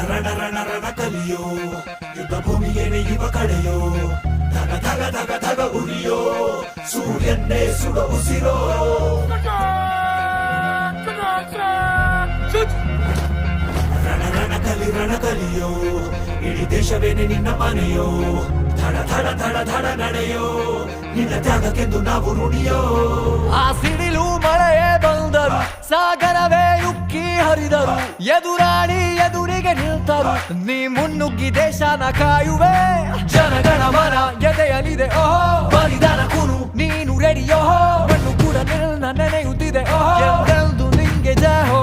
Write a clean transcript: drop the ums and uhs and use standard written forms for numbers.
ರಣ ಕಲಿಯೋ ಯುದ್ಧ ಭೂಮಿಯೇನೆ ಇವ ಕಡೆಯೋ ಧಗ ಧಗ ಧಗ ಧಗ ಉರಿಯೋ ಸೂರ್ಯನ್ನೇ ಸುಡ ಉಸಿರೋ ರಣ ಕಲಿಯೋ ಇಡೀ ದೇಶವೇನೆ ನಿನ್ನ ಮನೆಯೋ ಧಡ ಧಡ ಧಡ ಧಡ ನಡೆಯೋ ನಿನ್ನ ತ್ಯಾಗಕ್ಕೆಂದು ನಾವು ಋಣಿಯೋ. ಆ ಸಿಡಿಲು ಮಳೆಯೇ ಬಂದರು, ಸಾಗರವೇ ಉಕ್ಕಿ ಹರಿದರು, ಎದುರಾಳಿ ಎದುರಿಗೆ ನಿಲ್ತರು, ನೀ ಮುನ್ನುಗ್ಗಿ ದೇಶನ ಕಾಯುವೆ. ಜನಗಣ ಮನ ಎದೆಯಲಿದೆ ಓಹೋ, ಬಲಿದಾನ ಕುನು ನೀನು ರೆಡಿಯೋ, ಮಣ್ಣು ಕೂಡ ನಿನ್ನ ನೆನೆಯುತ್ತಿದೆ ಓಹೋ, ಎಂದೆಂದು ನಿಂಗೆ ಜಯ ಹೋ.